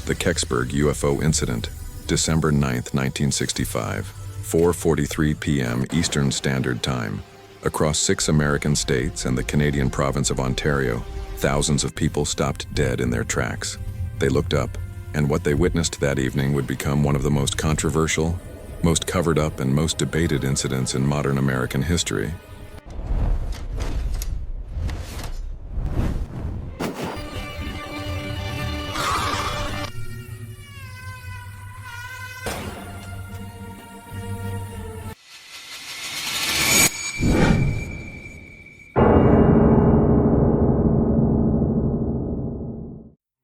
The Kecksburg UFO incident, December 9, 1965, 4:43 p.m. Eastern Standard Time. Across 6 American states and the Canadian province of Ontario, thousands of people stopped dead in their tracks. They looked up, and what they witnessed that evening would become one of the most controversial, most covered up, and most debated incidents in modern American history.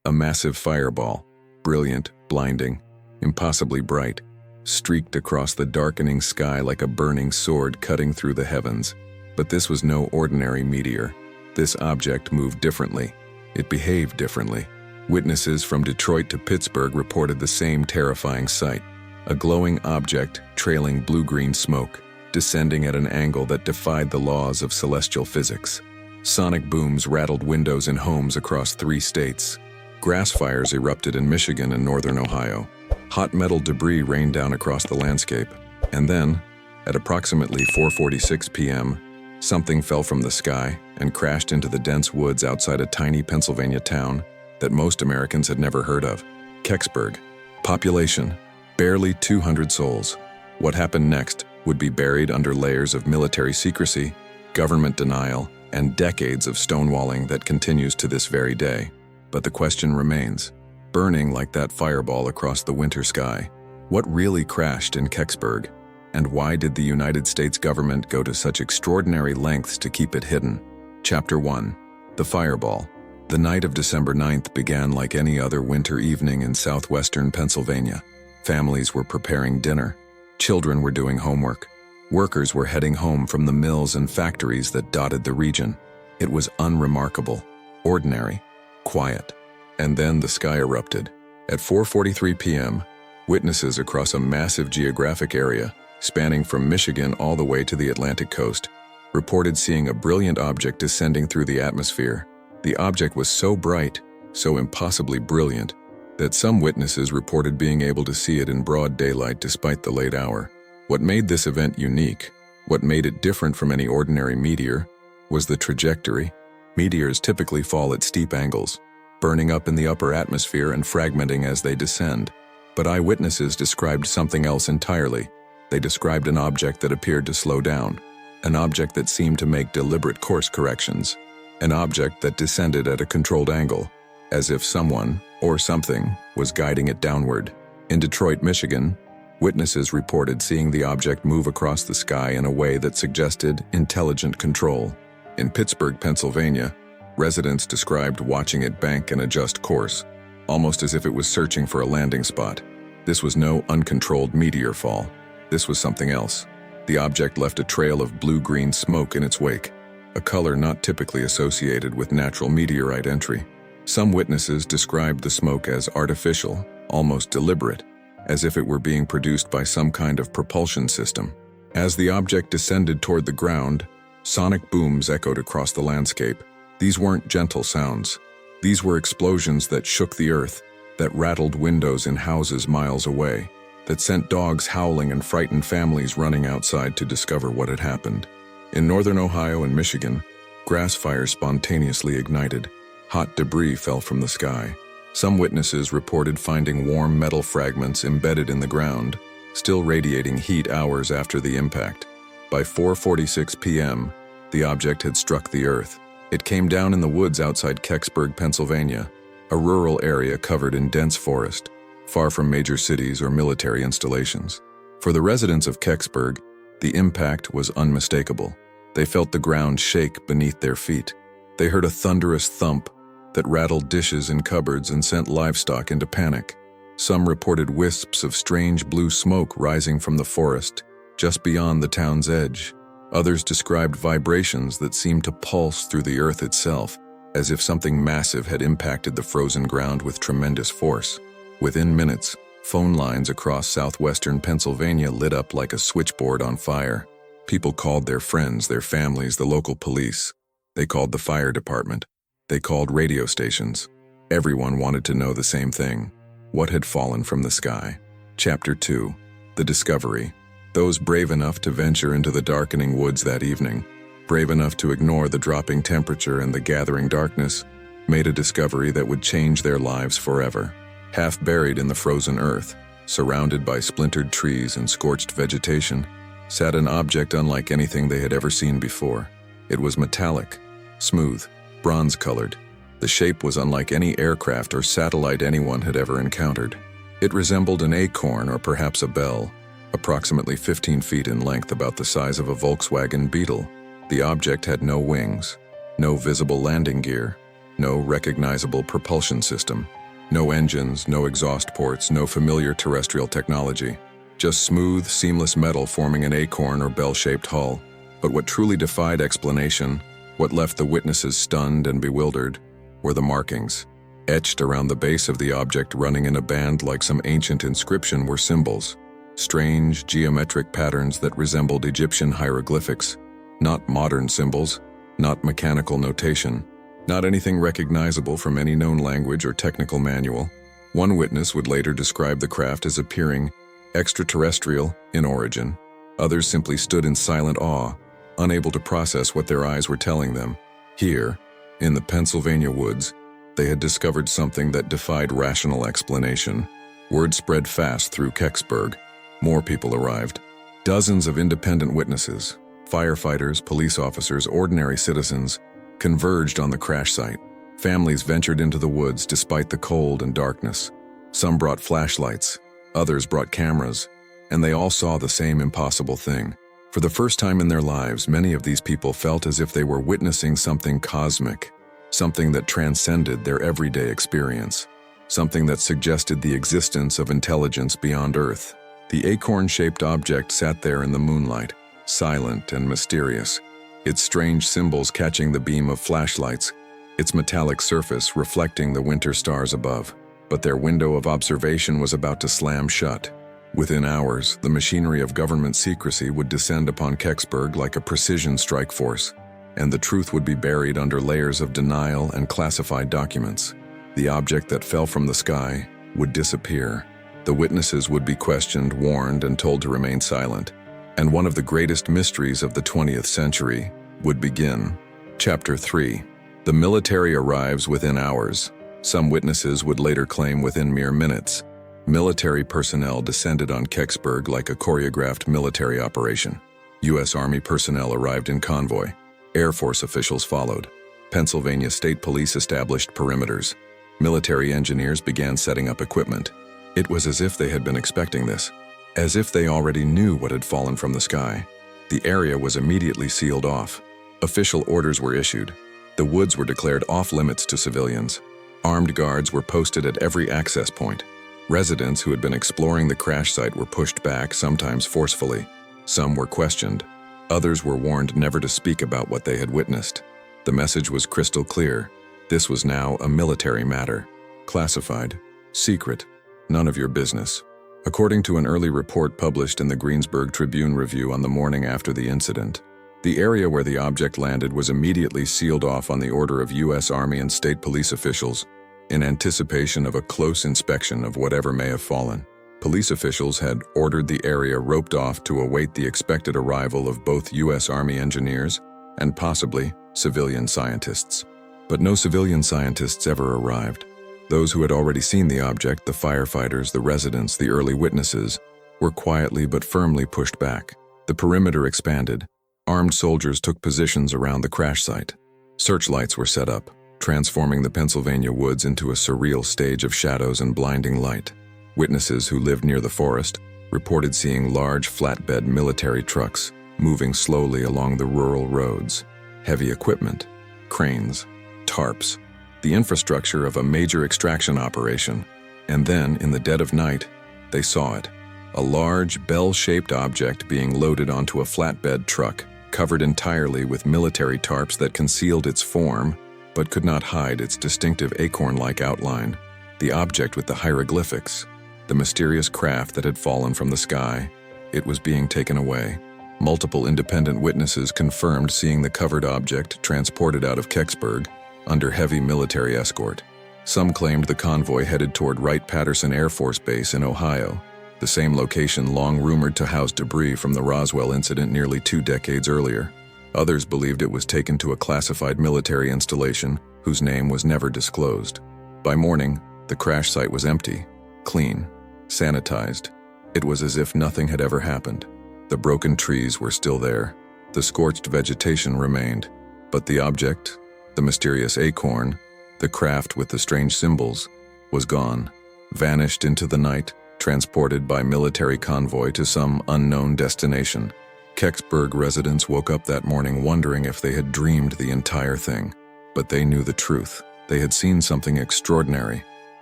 A massive fireball, brilliant, blinding, impossibly bright, streaked across the darkening sky like a burning sword cutting through the heavens. But this was no ordinary meteor. This object moved differently. It behaved differently. Witnesses from Detroit to Pittsburgh reported the same terrifying sight. A glowing object trailing blue-green smoke, descending at an angle that defied the laws of celestial physics. Sonic booms rattled windows in homes across 3 states. Grass fires erupted in Michigan and northern Ohio. Hot metal debris rained down across the landscape. And then, at approximately 4:46 p.m., something fell from the sky and crashed into the dense woods outside a tiny Pennsylvania town that most Americans had never heard of. Kecksburg. Population, barely 200 souls. What happened next would be buried under layers of military secrecy, government denial, and decades of stonewalling that continues to this very day. But the question remains, burning like that fireball across the winter sky, what really crashed in Kecksburg? And why did the United States government go to such extraordinary lengths to keep it hidden? Chapter 1. The Fireball. The night of December 9th began like any other winter evening in southwestern Pennsylvania. Families were preparing dinner. Children were doing homework. Workers were heading home from the mills and factories that dotted the region. It was unremarkable, ordinary, quiet. And then the sky erupted. At 4:43 p.m., witnesses across a massive geographic area, spanning from Michigan all the way to the Atlantic coast, reported seeing a brilliant object descending through the atmosphere. The object was so bright, so impossibly brilliant, that some witnesses reported being able to see it in broad daylight despite the late hour. What made this event unique, what made it different from any ordinary meteor, was the trajectory. Meteors typically fall at steep angles, burning up in the upper atmosphere and fragmenting as they descend. But eyewitnesses described something else entirely. They described an object that appeared to slow down, an object that seemed to make deliberate course corrections, an object that descended at a controlled angle, as if someone or something was guiding it downward. In Detroit, Michigan, witnesses reported seeing the object move across the sky in a way that suggested intelligent control. In Pittsburgh, Pennsylvania, residents described watching it bank and adjust course, almost as if it was searching for a landing spot. This was no uncontrolled meteor fall. This was something else. The object left a trail of blue-green smoke in its wake, a color not typically associated with natural meteorite entry. Some witnesses described the smoke as artificial, almost deliberate, as if it were being produced by some kind of propulsion system. As the object descended toward the ground, sonic booms echoed across the landscape. These weren't gentle sounds. These were explosions that shook the earth, that rattled windows in houses miles away, that sent dogs howling and frightened families running outside to discover what had happened. In northern Ohio and Michigan, grass fires spontaneously ignited. Hot debris fell from the sky. Some witnesses reported finding warm metal fragments embedded in the ground, still radiating heat hours after the impact. By 4:46 p.m., the object had struck the earth. It came down in the woods outside Kecksburg, Pennsylvania, a rural area covered in dense forest, far from major cities or military installations. For the residents of Kecksburg, the impact was unmistakable. They felt the ground shake beneath their feet. They heard a thunderous thump that rattled dishes in cupboards and sent livestock into panic. Some reported wisps of strange blue smoke rising from the forest just beyond the town's edge. Others described vibrations that seemed to pulse through the earth itself, as if something massive had impacted the frozen ground with tremendous force. Within minutes, phone lines across southwestern Pennsylvania lit up like a switchboard on fire. People called their friends, their families, the local police. They called the fire department. They called radio stations. Everyone wanted to know the same thing. What had fallen from the sky? Chapter 2. The Discovery. Those brave enough to venture into the darkening woods that evening, brave enough to ignore the dropping temperature and the gathering darkness, made a discovery that would change their lives forever. Half buried in the frozen earth, surrounded by splintered trees and scorched vegetation, sat an object unlike anything they had ever seen before. It was metallic, smooth, bronze-colored. The shape was unlike any aircraft or satellite anyone had ever encountered. It resembled an acorn or perhaps a bell, approximately 15 feet in length, about the size of a Volkswagen Beetle. The object had no wings, no visible landing gear, no recognizable propulsion system, no engines, no exhaust ports, no familiar terrestrial technology. Just smooth, seamless metal forming an acorn or bell-shaped hull. But what truly defied explanation, what left the witnesses stunned and bewildered, were the markings. Etched around the base of the object, running in a band like some ancient inscription, were symbols. Strange, geometric patterns that resembled Egyptian hieroglyphics. Not modern symbols, not mechanical notation, not anything recognizable from any known language or technical manual. One witness would later describe the craft as appearing extraterrestrial in origin. Others simply stood in silent awe, unable to process what their eyes were telling them. Here, in the Pennsylvania woods, they had discovered something that defied rational explanation. Word spread fast through Kecksburg. More people arrived. Dozens of independent witnesses, firefighters, police officers, ordinary citizens, converged on the crash site. Families ventured into the woods despite the cold and darkness. Some brought flashlights, others brought cameras, and they all saw the same impossible thing. For the first time in their lives, many of these people felt as if they were witnessing something cosmic, something that transcended their everyday experience, something that suggested the existence of intelligence beyond Earth. The acorn-shaped object sat there in the moonlight, silent and mysterious, its strange symbols catching the beam of flashlights, its metallic surface reflecting the winter stars above. But their window of observation was about to slam shut. Within hours, the machinery of government secrecy would descend upon Kecksburg like a precision strike force, and the truth would be buried under layers of denial and classified documents. The object that fell from the sky would disappear. The witnesses would be questioned, warned, and told to remain silent. And one of the greatest mysteries of the 20th century would begin. Chapter 3. The military arrives within hours. Some witnesses would later claim within mere minutes. Military personnel descended on Kecksburg like a choreographed military operation. U.S. Army personnel arrived in convoy. Air Force officials followed. Pennsylvania State Police established perimeters. Military engineers began setting up equipment. It was as if they had been expecting this, as if they already knew what had fallen from the sky. The area was immediately sealed off. Official orders were issued. The woods were declared off-limits to civilians. Armed guards were posted at every access point. Residents who had been exploring the crash site were pushed back, sometimes forcefully. Some were questioned. Others were warned never to speak about what they had witnessed. The message was crystal clear. This was now a military matter. Classified. Secret. None of your business. According to an early report published in the Greensburg Tribune-Review on the morning after the incident, the area where the object landed was immediately sealed off on the order of U.S. Army and state police officials, in anticipation of a close inspection of whatever may have fallen. Police officials had ordered the area roped off to await the expected arrival of both U.S. Army engineers and possibly civilian scientists. But no civilian scientists ever arrived. Those who had already seen the object, the firefighters, the residents, the early witnesses, were quietly but firmly pushed back. The perimeter expanded. Armed soldiers took positions around the crash site. Searchlights were set up, transforming the Pennsylvania woods into a surreal stage of shadows and blinding light. Witnesses who lived near the forest reported seeing large flatbed military trucks moving slowly along the rural roads. Heavy equipment, cranes, tarps, the infrastructure of a major extraction operation. And then, in the dead of night, they saw it. A large, bell-shaped object being loaded onto a flatbed truck, covered entirely with military tarps that concealed its form, but could not hide its distinctive acorn-like outline. The object with the hieroglyphics, the mysterious craft that had fallen from the sky. It was being taken away. Multiple independent witnesses confirmed seeing the covered object transported out of Kecksburg under heavy military escort. Some claimed the convoy headed toward Wright-Patterson Air Force Base in Ohio, the same location long rumored to house debris from the Roswell incident nearly 2 decades earlier. Others believed it was taken to a classified military installation whose name was never disclosed. By morning, the crash site was empty, clean, sanitized. It was as if nothing had ever happened. The broken trees were still there. The scorched vegetation remained. But the object, the mysterious acorn, the craft with the strange symbols, was gone, vanished into the night, transported by military convoy to some unknown destination. Kecksburg residents woke up that morning wondering if they had dreamed the entire thing. But they knew the truth. They had seen something extraordinary,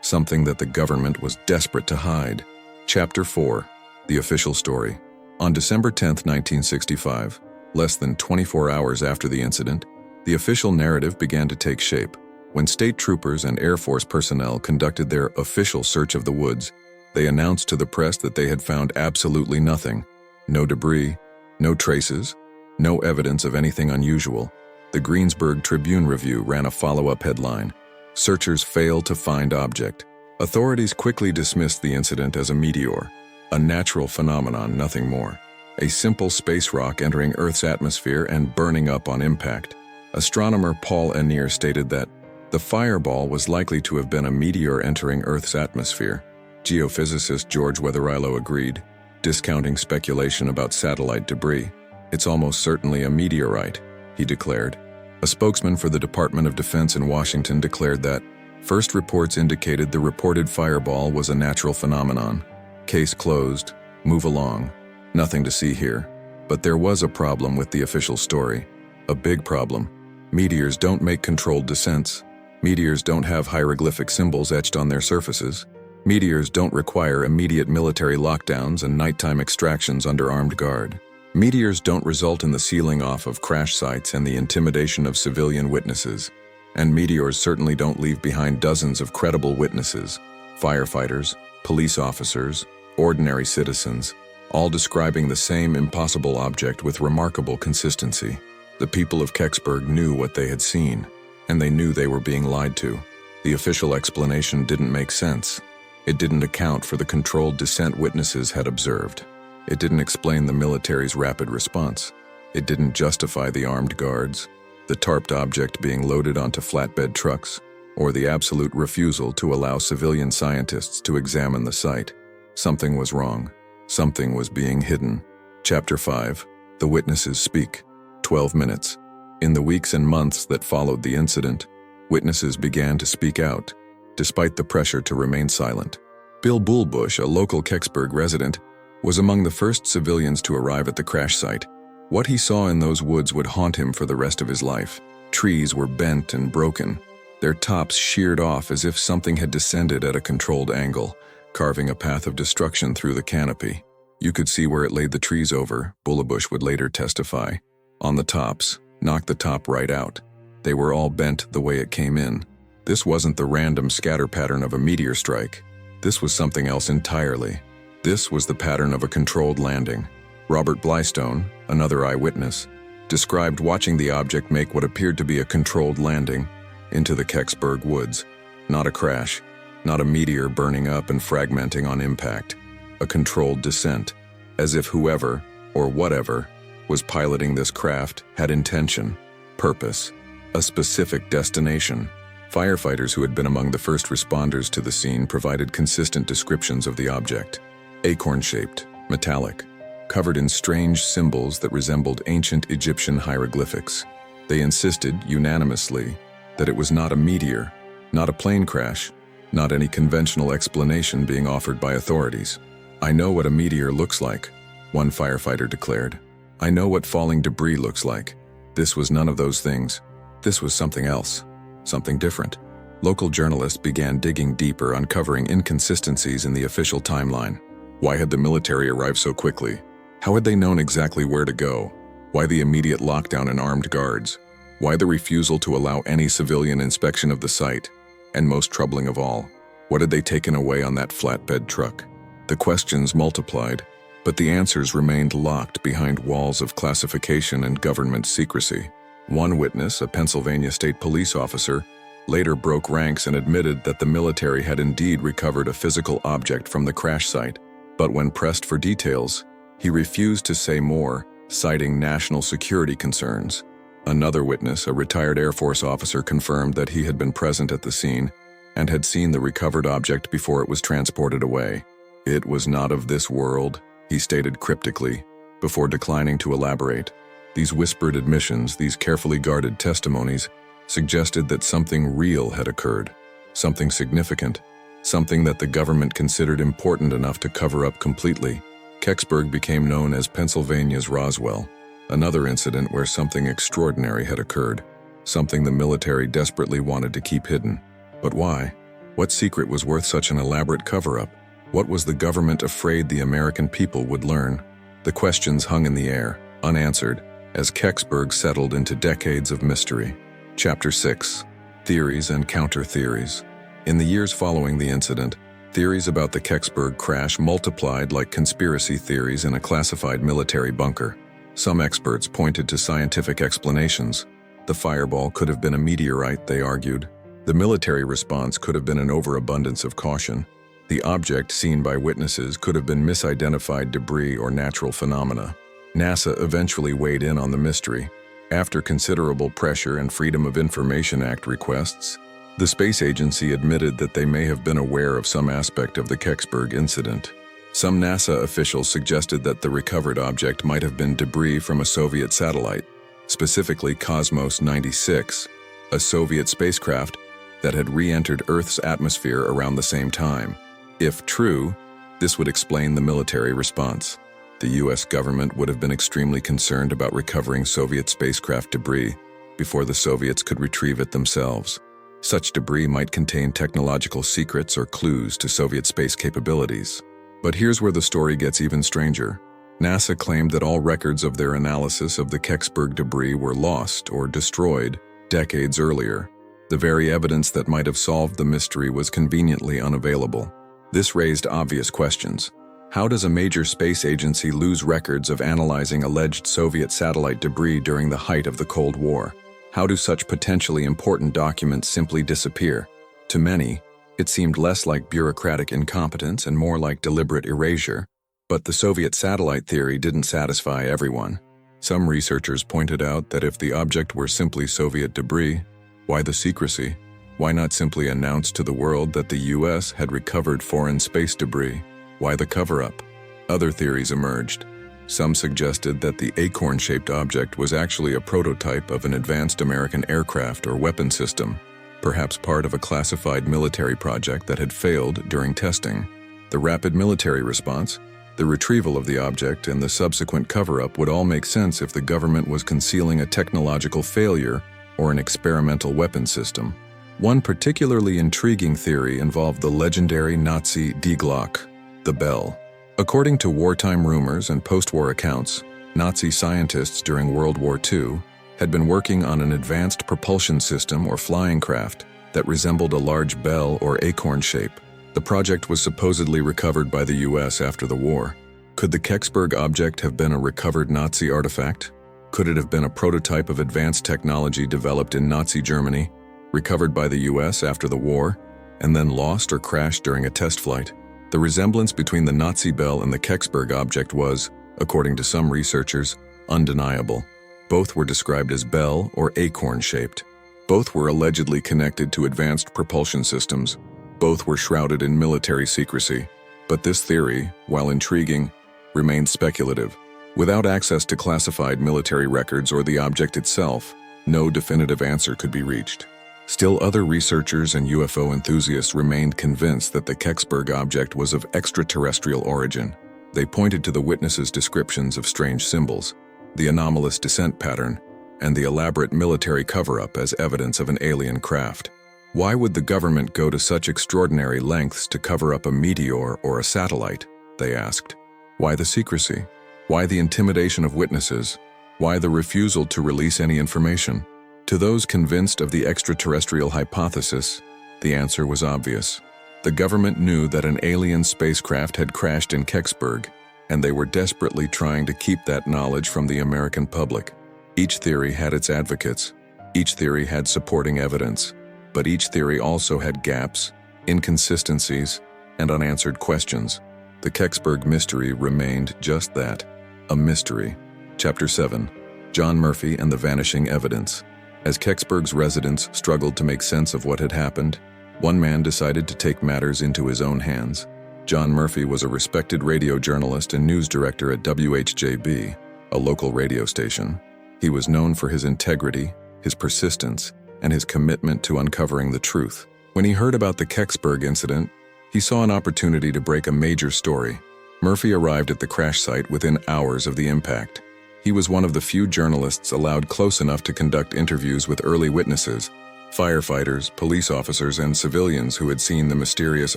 something that the government was desperate to hide. Chapter 4. The Official Story. On December 10, 1965, less than 24 hours after the incident, the official narrative began to take shape. When state troopers and Air Force personnel conducted their official search of the woods, they announced to the press that they had found absolutely nothing. No debris, no traces, no evidence of anything unusual. The Greensburg Tribune-Review ran a follow-up headline: "Searchers fail to find object." Authorities quickly dismissed the incident as a meteor, a natural phenomenon, nothing more. A simple space rock entering Earth's atmosphere and burning up on impact. Astronomer Paul Enier stated that the fireball was likely to have been a meteor entering Earth's atmosphere. Geophysicist George Weatherilo agreed, discounting speculation about satellite debris. "It's almost certainly a meteorite," he declared. A spokesman for the Department of Defense in Washington declared that first reports indicated the reported fireball was a natural phenomenon. Case closed, move along. Nothing to see here. But there was a problem with the official story. A big problem. Meteors don't make controlled descents. Meteors don't have hieroglyphic symbols etched on their surfaces. Meteors don't require immediate military lockdowns and nighttime extractions under armed guard. Meteors don't result in the sealing off of crash sites and the intimidation of civilian witnesses. And meteors certainly don't leave behind dozens of credible witnesses, firefighters, police officers, ordinary citizens, all describing the same impossible object with remarkable consistency. The people of Kecksburg knew what they had seen, and they knew they were being lied to. The official explanation didn't make sense. It didn't account for the controlled descent witnesses had observed. It didn't explain the military's rapid response. It didn't justify the armed guards, the tarped object being loaded onto flatbed trucks, or the absolute refusal to allow civilian scientists to examine the site. Something was wrong. Something was being hidden. Chapter 5. The Witnesses Speak. 12 minutes. In the weeks and months that followed the incident, witnesses began to speak out, despite the pressure to remain silent. Bill Bullbush, a local Kecksburg resident, was among the first civilians to arrive at the crash site. What he saw in those woods would haunt him for the rest of his life. Trees were bent and broken, their tops sheared off as if something had descended at a controlled angle, carving a path of destruction through the canopy. You could see where it laid the trees over, Bullbush would later testify. On the tops, knocked the top right out. They were all bent the way it came in. This wasn't the random scatter pattern of a meteor strike. This was something else entirely. This was the pattern of a controlled landing. Robert Blystone, another eyewitness, described watching the object make what appeared to be a controlled landing into the Kecksburg woods. Not a crash, not a meteor burning up and fragmenting on impact. A controlled descent, as if whoever, or whatever, was piloting this craft had intention, purpose, a specific destination. Firefighters who had been among the first responders to the scene provided consistent descriptions of the object. Acorn-shaped, metallic, covered in strange symbols that resembled ancient Egyptian hieroglyphics. They insisted, unanimously, that it was not a meteor, not a plane crash, not any conventional explanation being offered by authorities. "I know what a meteor looks like," one firefighter declared. "I know what falling debris looks like. This was none of those things. This was something else, something different." Local journalists began digging deeper, uncovering inconsistencies in the official timeline. Why had the military arrived so quickly? How had they known exactly where to go? Why the immediate lockdown and armed guards? Why the refusal to allow any civilian inspection of the site? And most troubling of all, what had they taken away on that flatbed truck? The questions multiplied, but the answers remained locked behind walls of classification and government secrecy. One witness, a Pennsylvania state police officer, later broke ranks and admitted that the military had indeed recovered a physical object from the crash site. But when pressed for details, he refused to say more, citing national security concerns. Another witness, a retired Air Force officer, confirmed that he had been present at the scene and had seen the recovered object before it was transported away. "It was not of this world," he stated cryptically, before declining to elaborate. These whispered admissions, these carefully guarded testimonies, suggested that something real had occurred, something significant, something that the government considered important enough to cover up completely. Kecksburg became known as Pennsylvania's Roswell, another incident where something extraordinary had occurred, something the military desperately wanted to keep hidden. But why? What secret was worth such an elaborate cover-up? What was the government afraid the American people would learn? The questions hung in the air, unanswered, as Kecksburg settled into decades of mystery. Chapter 6. Theories and Counter-Theories. In the years following the incident, theories about the Kecksburg crash multiplied like conspiracy theories in a classified military bunker. Some experts pointed to scientific explanations. The fireball could have been a meteorite, they argued. The military response could have been an overabundance of caution. The object seen by witnesses could have been misidentified debris or natural phenomena. NASA eventually weighed in on the mystery. After considerable pressure and Freedom of Information Act requests, the space agency admitted that they may have been aware of some aspect of the Kecksburg incident. Some NASA officials suggested that the recovered object might have been debris from a Soviet satellite, specifically Cosmos 96, a Soviet spacecraft that had re-entered Earth's atmosphere around the same time. If true, this would explain the military response. The US government would have been extremely concerned about recovering Soviet spacecraft debris before the Soviets could retrieve it themselves. Such debris might contain technological secrets or clues to Soviet space capabilities. But here's where the story gets even stranger. NASA claimed that all records of their analysis of the Kecksburg debris were lost or destroyed decades earlier. The very evidence that might have solved the mystery was conveniently unavailable. This raised obvious questions. How does a major space agency lose records of analyzing alleged Soviet satellite debris during the height of the Cold War? How do such potentially important documents simply disappear? To many, it seemed less like bureaucratic incompetence and more like deliberate erasure. But the Soviet satellite theory didn't satisfy everyone. Some researchers pointed out that if the object were simply Soviet debris, why the secrecy? Why not simply announce to the world that the US had recovered foreign space debris? Why the cover-up? Other theories emerged. Some suggested that the acorn-shaped object was actually a prototype of an advanced American aircraft or weapon system, perhaps part of a classified military project that had failed during testing. The rapid military response, the retrieval of the object, and the subsequent cover-up would all make sense if the government was concealing a technological failure or an experimental weapon system. One particularly intriguing theory involved the legendary Nazi Die Glocke, the bell. According to wartime rumors and post-war accounts, Nazi scientists during World War II had been working on an advanced propulsion system or flying craft that resembled a large bell or acorn shape. The project was supposedly recovered by the US after the war. Could the Kecksburg object have been a recovered Nazi artifact? Could it have been a prototype of advanced technology developed in Nazi Germany, recovered by the US after the war, and then lost or crashed during a test flight? The resemblance between the Nazi bell and the Kecksburg object was, according to some researchers, undeniable. Both were described as bell or acorn-shaped. Both were allegedly connected to advanced propulsion systems. Both were shrouded in military secrecy. But this theory, while intriguing, remained speculative. Without access to classified military records or the object itself, no definitive answer could be reached. Still, other researchers and UFO enthusiasts remained convinced that the Kecksburg object was of extraterrestrial origin. They pointed to the witnesses' descriptions of strange symbols, the anomalous descent pattern, and the elaborate military cover-up as evidence of an alien craft. Why would the government go to such extraordinary lengths to cover up a meteor or a satellite? They asked. Why the secrecy? Why the intimidation of witnesses? Why the refusal to release any information? To those convinced of the extraterrestrial hypothesis, the answer was obvious. The government knew that an alien spacecraft had crashed in Kecksburg, and they were desperately trying to keep that knowledge from the American public. Each theory had its advocates. Each theory had supporting evidence. But each theory also had gaps, inconsistencies, and unanswered questions. The Kecksburg mystery remained just that, a mystery. Chapter 7. John Murphy and the Vanishing Evidence. As Kecksburg's residents struggled to make sense of what had happened, one man decided to take matters into his own hands. John Murphy was a respected radio journalist and news director at WHJB, a local radio station. He was known for his integrity, his persistence, and his commitment to uncovering the truth. When he heard about the Kecksburg incident, he saw an opportunity to break a major story. Murphy arrived at the crash site within hours of the impact. He was one of the few journalists allowed close enough to conduct interviews with early witnesses, firefighters, police officers, and civilians who had seen the mysterious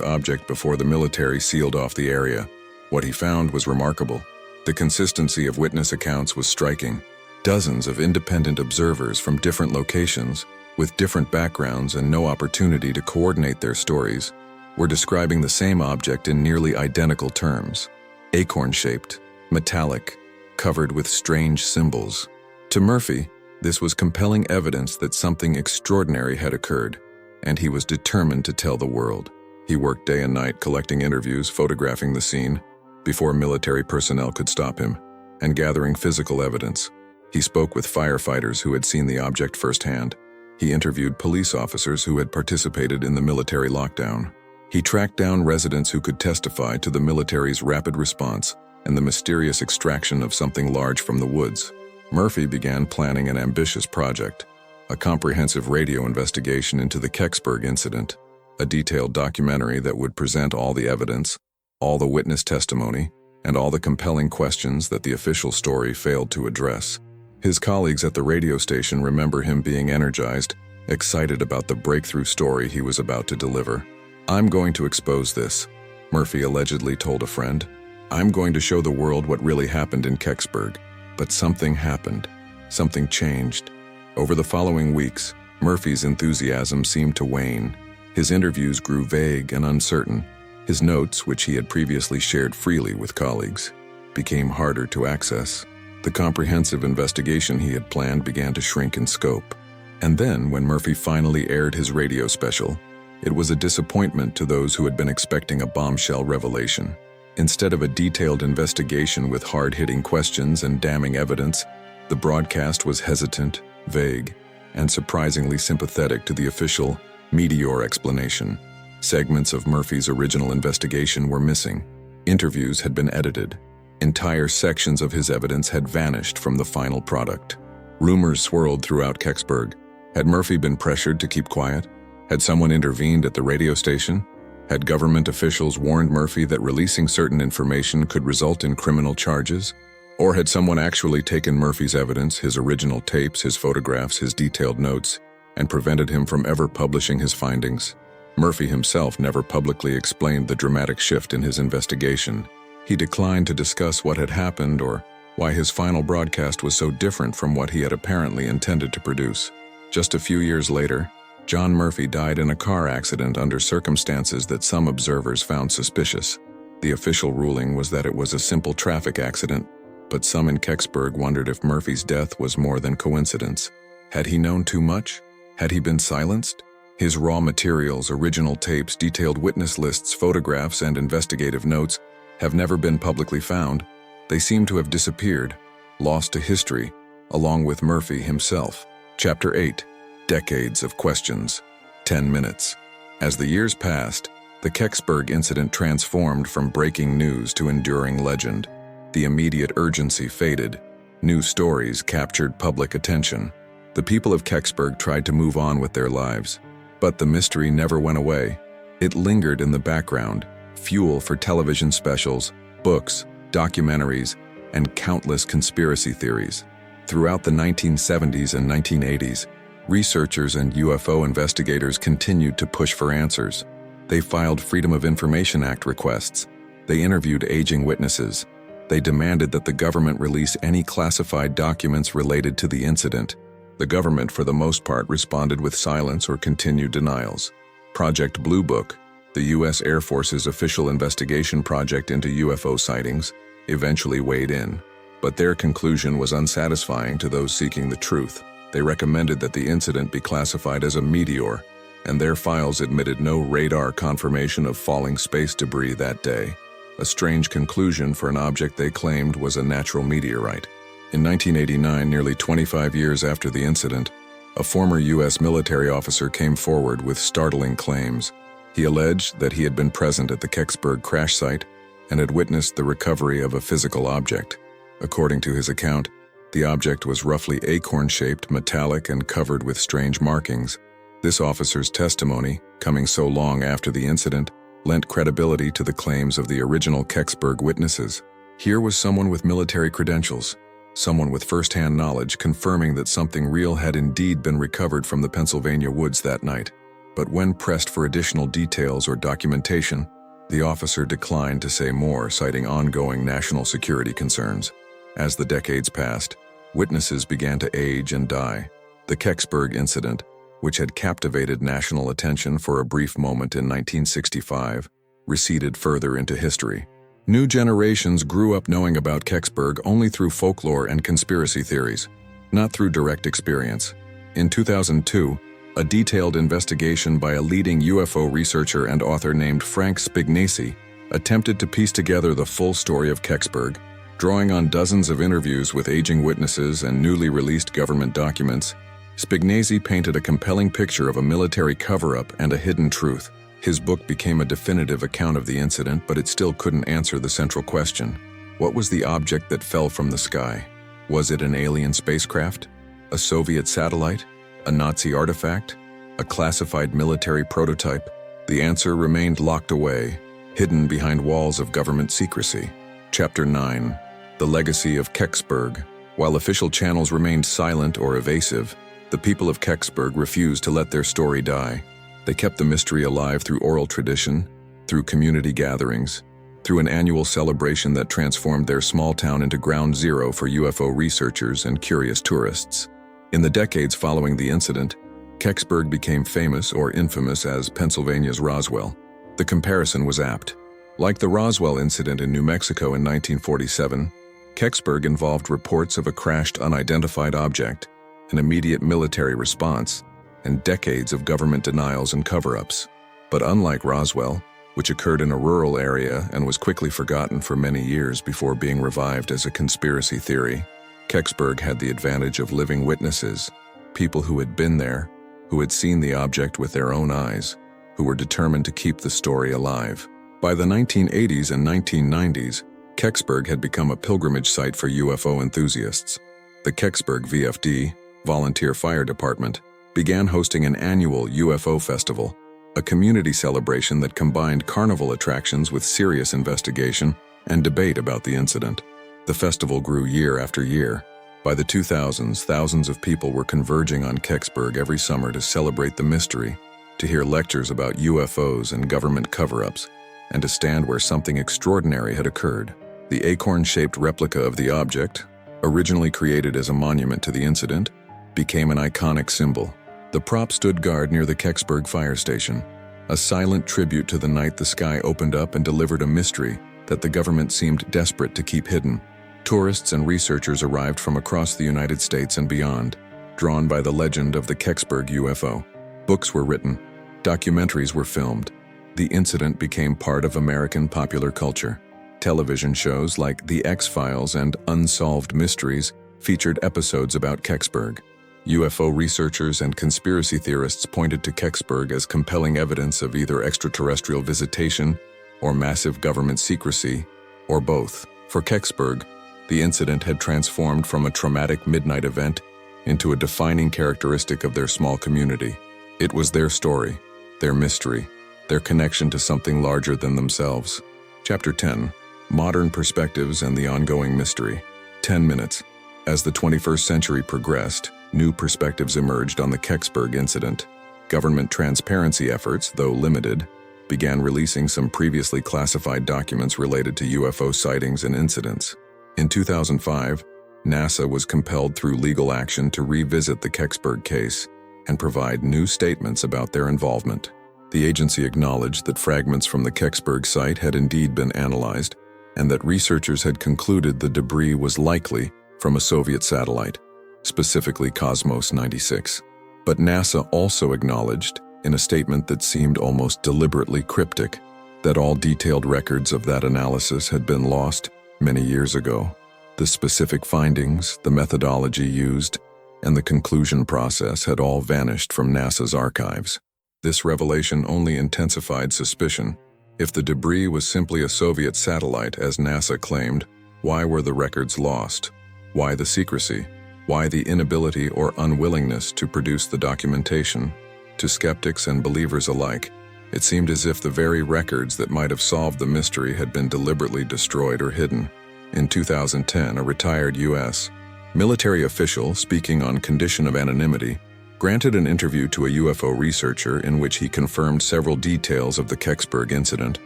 object before the military sealed off the area. What he found was remarkable. The consistency of witness accounts was striking. Dozens of independent observers from different locations, with different backgrounds and no opportunity to coordinate their stories, were describing the same object in nearly identical terms. Acorn-shaped, metallic, covered with strange symbols. To Murphy, this was compelling evidence that something extraordinary had occurred, and he was determined to tell the world. He worked day and night collecting interviews, photographing the scene, before military personnel could stop him, and gathering physical evidence. He spoke with firefighters who had seen the object firsthand. He interviewed police officers who had participated in the military lockdown. He tracked down residents who could testify to the military's rapid response and the mysterious extraction of something large from the woods. Murphy began planning an ambitious project, a comprehensive radio investigation into the Kecksburg incident, a detailed documentary that would present all the evidence, all the witness testimony, and all the compelling questions that the official story failed to address. His colleagues at the radio station remember him being energized, excited about the breakthrough story he was about to deliver. "I'm going to expose this," Murphy allegedly told a friend. "I'm going to show the world what really happened in Kecksburg." But something happened. Something changed. Over the following weeks, Murphy's enthusiasm seemed to wane. His interviews grew vague and uncertain. His notes, which he had previously shared freely with colleagues, became harder to access. The comprehensive investigation he had planned began to shrink in scope. And then, when Murphy finally aired his radio special, it was a disappointment to those who had been expecting a bombshell revelation. Instead of a detailed investigation with hard-hitting questions and damning evidence, the broadcast was hesitant, vague, and surprisingly sympathetic to the official meteor explanation. Segments of Murphy's original investigation were missing. Interviews had been edited. Entire sections of his evidence had vanished from the final product. Rumors swirled throughout Kecksburg. Had Murphy been pressured to keep quiet? Had someone intervened at the radio station? Had government officials warned Murphy that releasing certain information could result in criminal charges? Or had someone actually taken Murphy's evidence, his original tapes, his photographs, his detailed notes, and prevented him from ever publishing his findings? Murphy himself never publicly explained the dramatic shift in his investigation. He declined to discuss what had happened or why his final broadcast was so different from what he had apparently intended to produce. Just a few years later, John Murphy died in a car accident under circumstances that some observers found suspicious. The official ruling was that it was a simple traffic accident, but some in Kecksburg wondered if Murphy's death was more than coincidence. Had he known too much? Had he been silenced? His raw materials, original tapes, detailed witness lists, photographs, and investigative notes have never been publicly found. They seem to have disappeared, lost to history, along with Murphy himself. Chapter 8. Decades of questions. 10 minutes. As the years passed, the Kecksburg incident transformed from breaking news to enduring legend. The immediate urgency faded. New stories captured public attention. The people of Kecksburg tried to move on with their lives. But the mystery never went away. It lingered in the background, fuel for television specials, books, documentaries, and countless conspiracy theories. Throughout the 1970s and 1980s, researchers and UFO investigators continued to push for answers. They filed Freedom of Information Act requests. They interviewed aging witnesses. They demanded that the government release any classified documents related to the incident. The government, for the most part, responded with silence or continued denials. Project Blue Book, the U.S. Air Force's official investigation project into UFO sightings, eventually weighed in. But their conclusion was unsatisfying to those seeking the truth. They recommended that the incident be classified as a meteor, and their files admitted no radar confirmation of falling space debris that day, a strange conclusion for an object they claimed was a natural meteorite. In 1989, nearly 25 years after the incident, a former U.S. military officer came forward with startling claims. He alleged that he had been present at the Kecksburg crash site and had witnessed the recovery of a physical object. According to his account, the object was roughly acorn-shaped, metallic, and covered with strange markings. This officer's testimony, coming so long after the incident, lent credibility to the claims of the original Kecksburg witnesses. Here was someone with military credentials, someone with first-hand knowledge confirming that something real had indeed been recovered from the Pennsylvania woods that night. But when pressed for additional details or documentation, the officer declined to say more, citing ongoing national security concerns. As the decades passed, witnesses began to age and die. The Kecksburg incident, which had captivated national attention for a brief moment in 1965, receded further into history. New generations grew up knowing about Kecksburg only through folklore and conspiracy theories, not through direct experience. In 2002, a detailed investigation by a leading UFO researcher and author named Frank Spignesi attempted to piece together the full story of Kecksburg, drawing on dozens of interviews with aging witnesses and newly released government documents. Spignesi painted a compelling picture of a military cover-up and a hidden truth. His book became a definitive account of the incident, but it still couldn't answer the central question. What was the object that fell from the sky? Was it an alien spacecraft? A Soviet satellite? A Nazi artifact? A classified military prototype? The answer remained locked away, hidden behind walls of government secrecy. Chapter 9. The Legacy of Kecksburg. While official channels remained silent or evasive, the people of Kecksburg refused to let their story die. They kept the mystery alive through oral tradition, through community gatherings, through an annual celebration that transformed their small town into ground zero for UFO researchers and curious tourists. In the decades following the incident, Kecksburg became famous or infamous as Pennsylvania's Roswell. The comparison was apt. Like the Roswell incident in New Mexico in 1947, Kecksburg involved reports of a crashed unidentified object, an immediate military response, and decades of government denials and cover-ups. But unlike Roswell, which occurred in a rural area and was quickly forgotten for many years before being revived as a conspiracy theory, Kecksburg had the advantage of living witnesses, people who had been there, who had seen the object with their own eyes, who were determined to keep the story alive. By the 1980s and 1990s, Kecksburg had become a pilgrimage site for UFO enthusiasts. The Kecksburg VFD, Volunteer Fire Department, began hosting an annual UFO festival, a community celebration that combined carnival attractions with serious investigation and debate about the incident. The festival grew year after year. By the 2000s, thousands of people were converging on Kecksburg every summer to celebrate the mystery, to hear lectures about UFOs and government cover-ups, and to stand where something extraordinary had occurred. The acorn-shaped replica of the object, originally created as a monument to the incident, became an iconic symbol. The prop stood guard near the Kecksburg fire station, a silent tribute to the night the sky opened up and delivered a mystery that the government seemed desperate to keep hidden. Tourists and researchers arrived from across the United States and beyond, drawn by the legend of the Kecksburg UFO. Books were written, documentaries were filmed. The incident became part of American popular culture. Television shows like The X-Files and Unsolved Mysteries featured episodes about Kecksburg. UFO researchers and conspiracy theorists pointed to Kecksburg as compelling evidence of either extraterrestrial visitation or massive government secrecy, or both. For Kecksburg, the incident had transformed from a traumatic midnight event into a defining characteristic of their small community. It was their story, their mystery, their connection to something larger than themselves. Chapter 10. Modern Perspectives and the Ongoing Mystery. 10 minutes. As the 21st century progressed, new perspectives emerged on the Kecksburg incident. Government transparency efforts, though limited, began releasing some previously classified documents related to UFO sightings and incidents. In 2005, NASA was compelled through legal action to revisit the Kecksburg case and provide new statements about their involvement. The agency acknowledged that fragments from the Kecksburg site had indeed been analyzed, and that researchers had concluded the debris was likely from a Soviet satellite, specifically Cosmos 96. But NASA also acknowledged in a statement that seemed almost deliberately cryptic, that all detailed records of that analysis had been lost many years ago. The specific findings, the methodology used, and the conclusion process had all vanished from NASA's archives. This revelation only intensified suspicion. If the debris was simply a Soviet satellite, as NASA claimed, why were the records lost? Why the secrecy? Why the inability or unwillingness to produce the documentation? To skeptics and believers alike, it seemed as if the very records that might have solved the mystery had been deliberately destroyed or hidden. In 2010, a retired U.S. military official, speaking on condition of anonymity, granted an interview to a UFO researcher in which he confirmed several details of the Kecksburg incident.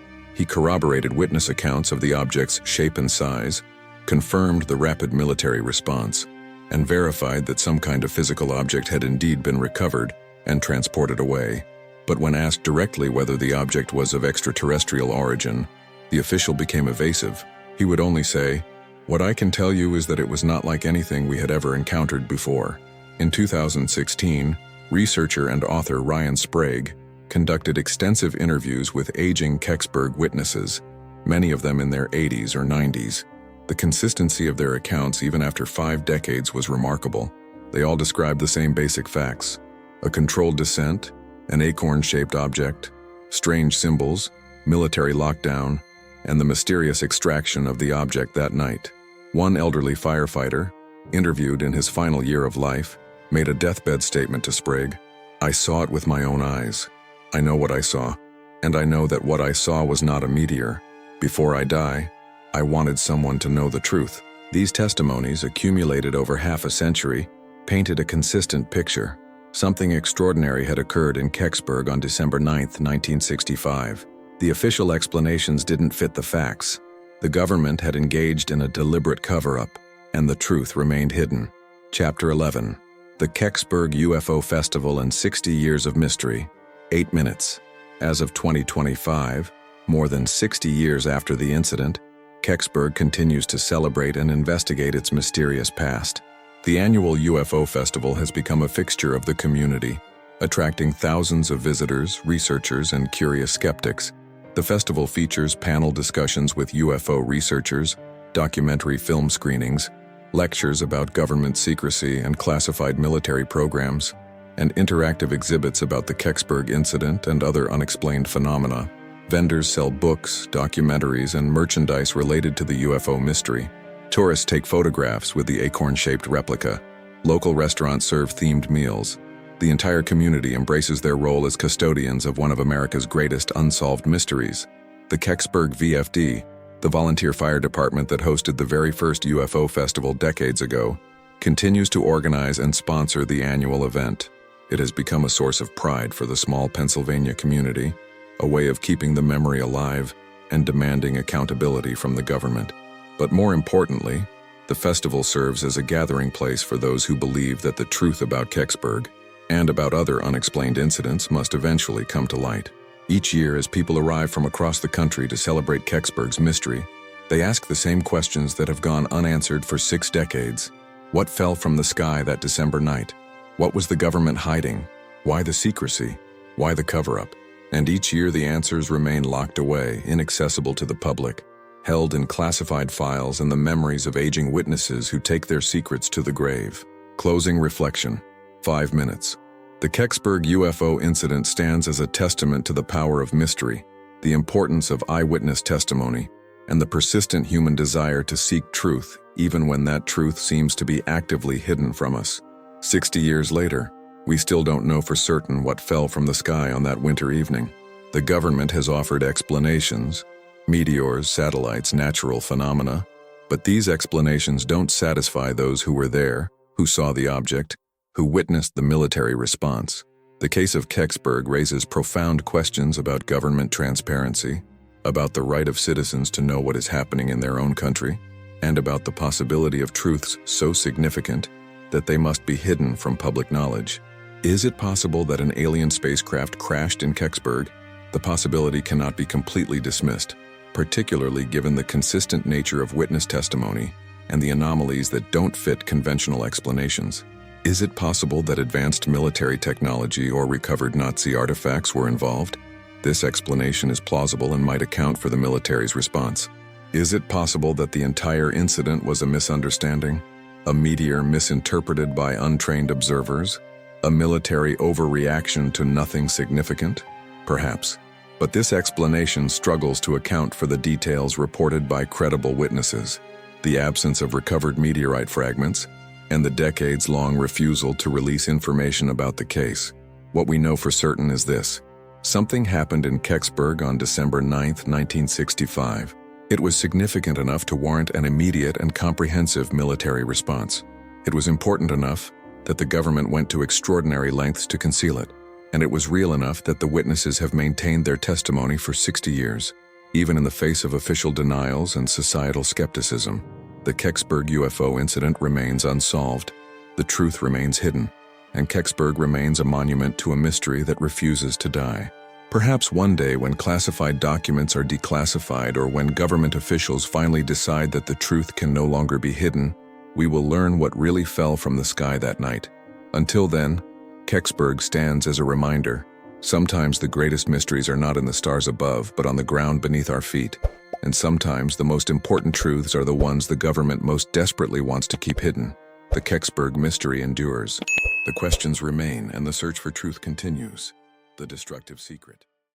He corroborated witness accounts of the object's shape and size, confirmed the rapid military response, and verified that some kind of physical object had indeed been recovered and transported away. But when asked directly whether the object was of extraterrestrial origin, the official became evasive. He would only say, "What I can tell you is that it was not like anything we had ever encountered before." In 2016, researcher and author Ryan Sprague conducted extensive interviews with aging Kecksburg witnesses, many of them in their 80s or 90s. The consistency of their accounts even after 5 decades was remarkable. They all described the same basic facts: a controlled descent, an acorn-shaped object, strange symbols, military lockdown, and the mysterious extraction of the object that night. One elderly firefighter, interviewed in his final year of life, made a deathbed statement to Sprague. "I saw it with my own eyes. I know what I saw, and I know that what I saw was not a meteor. Before I die, I wanted someone to know the truth." These testimonies, accumulated over half a century, painted a consistent picture. Something extraordinary had occurred in Kecksburg on December 9, 1965. The official explanations didn't fit the facts. The government had engaged in a deliberate cover-up, and the truth remained hidden. Chapter 11. The Kecksburg UFO Festival and 60 Years of Mystery. 8 minutes. As of 2025, more than 60 years after the incident, Kecksburg continues to celebrate and investigate its mysterious past. The annual UFO Festival has become a fixture of the community, attracting thousands of visitors, researchers, and curious skeptics. The festival features panel discussions with UFO researchers, documentary film screenings, lectures about government secrecy and classified military programs, and interactive exhibits about the Kecksburg incident and other unexplained phenomena. Vendors sell books, documentaries, and merchandise related to the UFO mystery. Tourists take photographs with the acorn-shaped replica. Local restaurants serve themed meals. The entire community embraces their role as custodians of one of America's greatest unsolved mysteries. The Kecksburg VFD, the volunteer fire department that hosted the very first UFO festival decades ago, continues to organize and sponsor the annual event. It has become a source of pride for the small Pennsylvania community, a way of keeping the memory alive and demanding accountability from the government. But more importantly, the festival serves as a gathering place for those who believe that the truth about Kecksburg and about other unexplained incidents must eventually come to light. Each year, as people arrive from across the country to celebrate Kecksburg's mystery, they ask the same questions that have gone unanswered for 6 decades. What fell from the sky that December night? What was the government hiding? Why the secrecy? Why the cover-up? And each year the answers remain locked away, inaccessible to the public, held in classified files and the memories of aging witnesses who take their secrets to the grave. Closing reflection. 5 minutes. The Kecksburg UFO incident stands as a testament to the power of mystery, the importance of eyewitness testimony, and the persistent human desire to seek truth, even when that truth seems to be actively hidden from us. 60 years later, we still don't know for certain what fell from the sky on that winter evening. The government has offered explanations: meteors, satellites, natural phenomena. But these explanations don't satisfy those who were there, who saw the object, who witnessed the military response. The case of Kecksburg raises profound questions about government transparency, about the right of citizens to know what is happening in their own country, and about the possibility of truths so significant that they must be hidden from public knowledge. Is it possible that an alien spacecraft crashed in Kecksburg? The possibility cannot be completely dismissed, particularly given the consistent nature of witness testimony and the anomalies that don't fit conventional explanations. Is it possible that advanced military technology or recovered Nazi artifacts were involved? This explanation is plausible and might account for the military's response. Is it possible that the entire incident was a misunderstanding? A meteor misinterpreted by untrained observers? A military overreaction to nothing significant? Perhaps. But this explanation struggles to account for the details reported by credible witnesses, the absence of recovered meteorite fragments, and the decades-long refusal to release information about the case. What we know for certain is this: something happened in Kecksburg on December 9, 1965. It was significant enough to warrant an immediate and comprehensive military response. It was important enough that the government went to extraordinary lengths to conceal it, and it was real enough that the witnesses have maintained their testimony for 60 years. Even in the face of official denials and societal skepticism, the Kecksburg UFO incident remains unsolved, the truth remains hidden, and Kecksburg remains a monument to a mystery that refuses to die. Perhaps one day, when classified documents are declassified or when government officials finally decide that the truth can no longer be hidden, we will learn what really fell from the sky that night. Until then, Kecksburg stands as a reminder. Sometimes the greatest mysteries are not in the stars above, but on the ground beneath our feet. And sometimes the most important truths are the ones the government most desperately wants to keep hidden. The Kecksburg mystery endures. The questions remain, and the search for truth continues. The destructive secret.